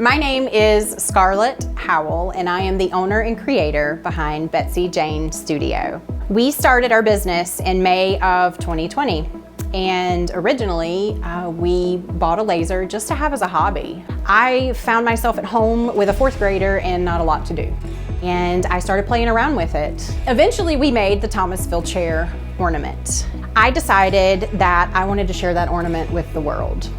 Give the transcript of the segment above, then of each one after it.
My name is Scarlett Howell, and I am the owner and creator behind Betsy Jane Studio. We started our business in May of 2020, and originally we bought a laser just to have as a hobby. I found myself at home with a fourth grader and not a lot to do, and I started playing around with it. Eventually we made the Thomasville chair ornament. I decided that I wanted to share that ornament with the world.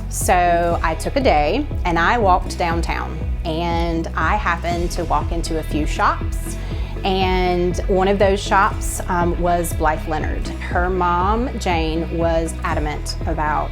So I took a day and I walked downtown, and I happened to walk into a few shops, and one of those shops was Blythe Leonard. Her mom, Jane, was adamant about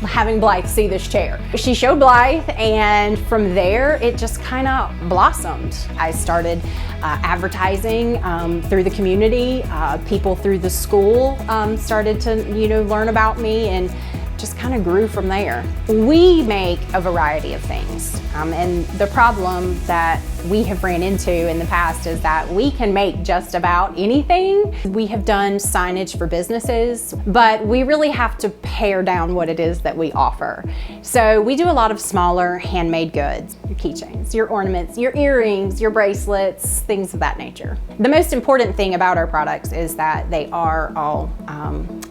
having Blythe see this chair. She showed Blythe, and from there it just kind of blossomed. I started advertising through the community. People through the school started to learn about me, and just kind of grew from there. We make a variety of things, and the problem that we have ran into in the past is that we can make just about anything. We have done signage for businesses, but we really have to pare down what it is that we offer. So we do a lot of smaller handmade goods, your keychains, your ornaments, your earrings, your bracelets, things of that nature. The most important thing about our products is that they are all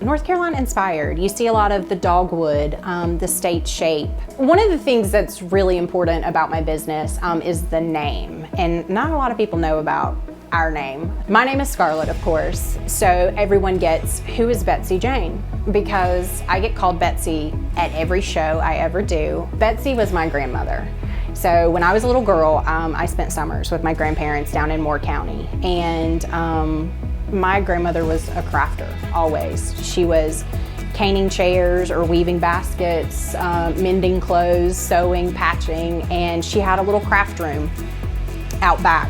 North Carolina inspired. You see a lot of the dogwood, the state shape. One of the things that's really important about my business is the name, and not a lot of people know about our name. My name is Scarlett, of course, so everyone gets, who is Betsy Jane? Because I get called Betsy at every show I ever do. Betsy was my grandmother. So when I was a little girl, I spent summers with my grandparents down in Moore County, and my grandmother was a crafter, always. She was caning chairs or weaving baskets, mending clothes, sewing, patching, and she had a little craft room out back.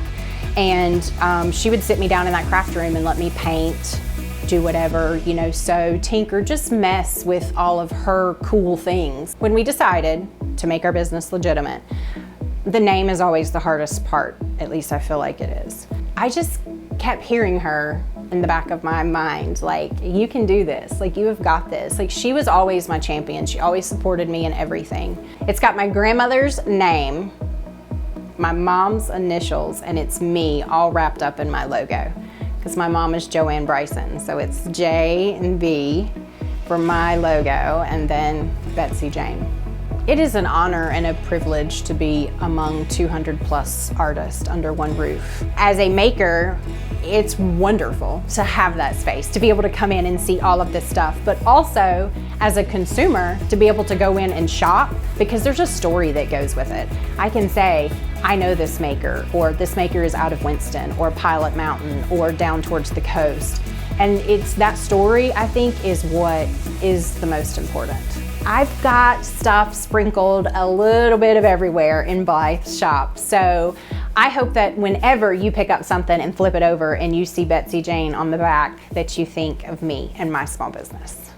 And she would sit me down in that craft room and let me paint, do whatever, sew, tinker, just mess with all of her cool things. When we decided to make our business legitimate, the name is always the hardest part, at least I feel like it is. I just kept hearing her in the back of my mind, like, you can do this, like, you have got this. Like, she was always my champion. She always supported me in everything. It's got my grandmother's name, my mom's initials, and it's me all wrapped up in my logo, because my mom is Joanne Bryson, so it's J and B for my logo, and then Betsy Jane. It is an honor and a privilege to be among 200 plus artists under one roof. As a maker, it's wonderful to have that space, to be able to come in and see all of this stuff, but also as a consumer, to be able to go in and shop, because there's a story that goes with it. I can say, I know this maker, or this maker is out of Winston, or Pilot Mountain, or down towards the coast. And it's that story, I think, is what is the most important. I've got stuff sprinkled a little bit of everywhere in Blythe's shop, so I hope that whenever you pick up something and flip it over and you see Betsy Jane on the back, that you think of me and my small business.